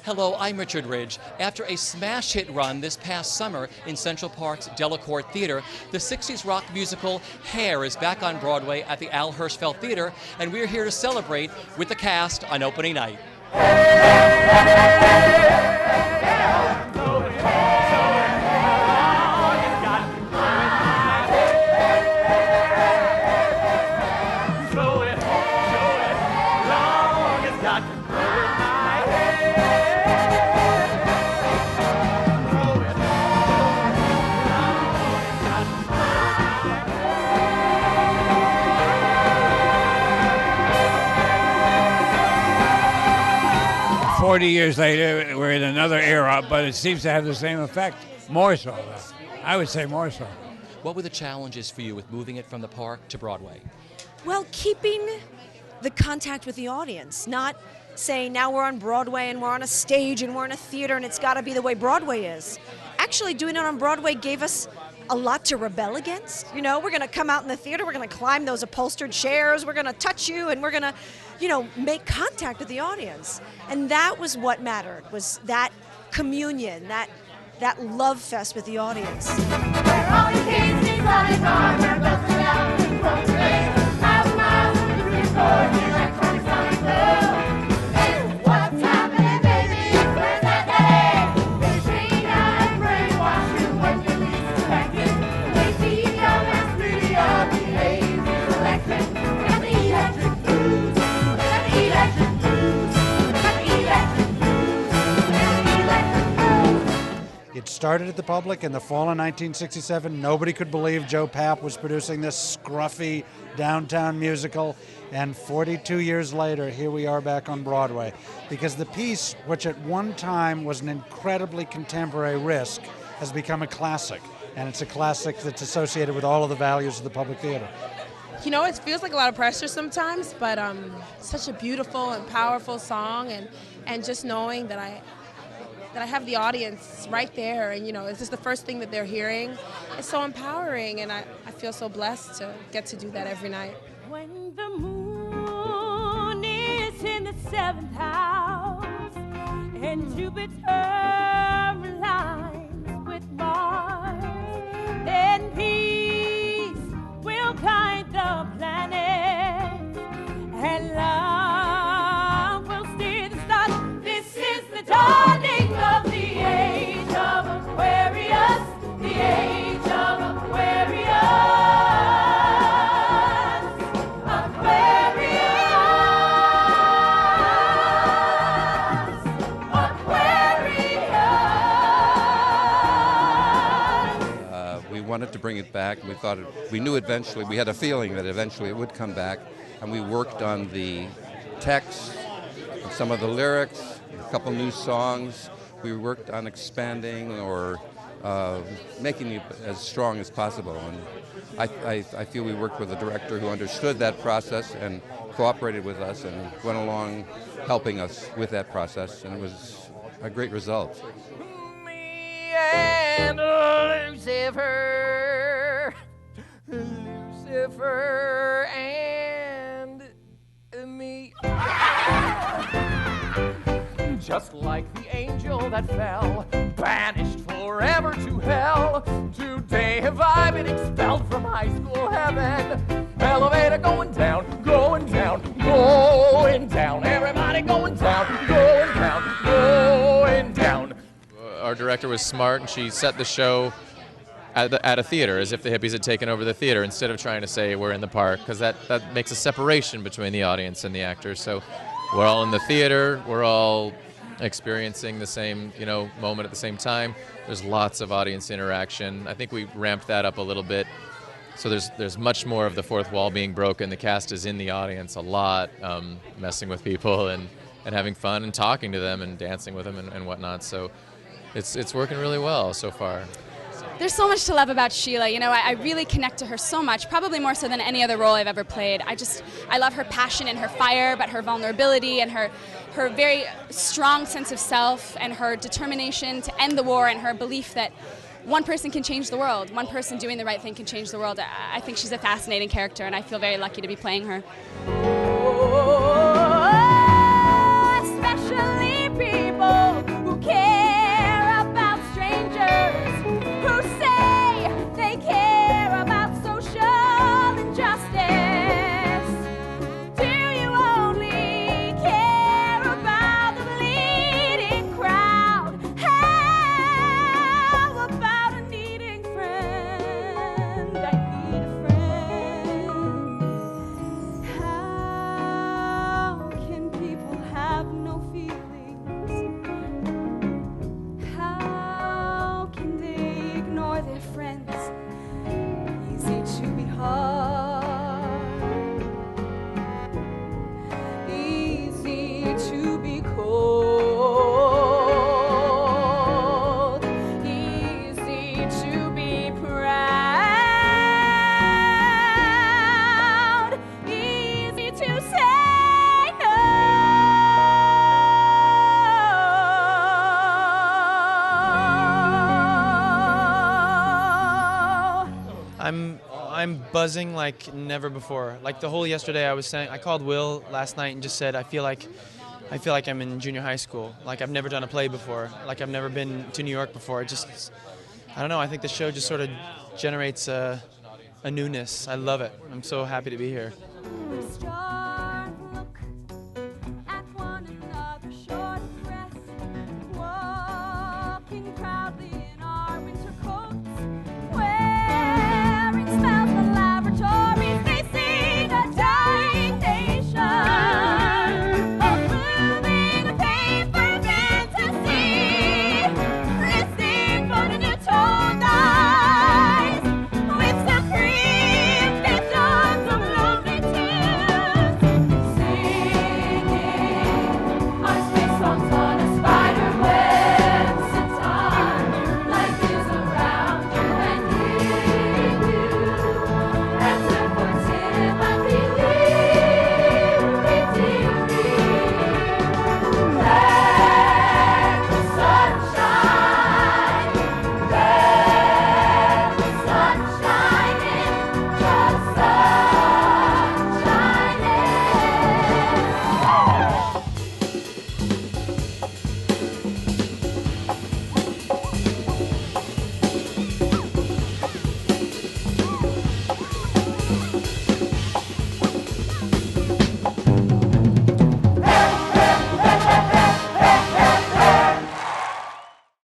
Hello, I'm Richard Ridge. After a smash hit run this past summer in Central Park's Delacorte Theater, the 60s rock musical Hair is back on Broadway at the Al Hirschfeld Theater, and we're here to celebrate with the cast on opening night. 40 years later, we're in another era, but it seems to have the same effect. More so, though. I would say more so. What were the challenges for you with moving it from the park to Broadway? Well, keeping the contact with the audience, not saying now we're on Broadway and we're on a stage and we're in a theater and it's got to be the way Broadway is. Actually, doing it on Broadway gave us a lot to rebel against. You know, we're going to come out in the theater, we're going to climb those upholstered chairs, we're going to touch you, and we're going to, you know, make contact with the audience. And that was what mattered, was that communion, that love fest with the audience. It started at the Public in the fall of 1967. Nobody could believe Joe Papp was producing this scruffy downtown musical. And 42 years later, here we are back on Broadway. Because the piece, which at one time was an incredibly contemporary risk, has become a classic. And it's a classic that's associated with all of the values of the Public Theater. You know, it feels like a lot of pressure sometimes, but such a beautiful and powerful song, and just knowing that I have the audience right there, and you know, it's just the first thing that they're hearing. It's so empowering, and I feel so blessed to get to do that every night. When the moon is in the 7th house and Jupiter aligns with Mars, then peace will guide the planets and love will steer the stars. This is the dawning of the age of Aquarius, the age of Aquarius. We wanted to bring it back. We knew eventually, we had a feeling that eventually it would come back, and we worked on the text, some of the lyrics, a couple new songs. We worked on expanding or making it as strong as possible. And I feel we worked with a director who understood that process and cooperated with us and went along helping us with that process, and it was a great result. Me and Lucifer, Lucifer and me. Just like the angel that fell, banished forever to hell, today have I been expelled from high school heaven. Elevator going down, going down, going down. Everybody going down, going down, going down. Our director was smart, and she set the show at a theater, as if the hippies had taken over the theater, instead of trying to say we're in the park, because that makes a separation between the audience and the actors. So we're all in the theater, we're all experiencing the same, you know, moment at the same time. There's lots of audience interaction. I think we ramped that up a little bit. So there's much more of the fourth wall being broken. The cast is in the audience a lot, messing with people and having fun and talking to them and dancing with them and whatnot. So it's working really well so far. There's so much to love about Sheila. You know, I really connect to her so much, probably more so than any other role I've ever played. I love her passion and her fire, but her vulnerability and her very strong sense of self and her determination to end the war and her belief that one person can change the world. One person doing the right thing can change the world. I think she's a fascinating character, and I feel very lucky to be playing her. Especially people I'm buzzing like never before. Like the whole yesterday, I called Will last night and just said I feel like I'm in junior high school. Like I've never done a play before. Like I've never been to New York before. I don't know. I think the show just sort of generates a newness. I love it. I'm so happy to be here.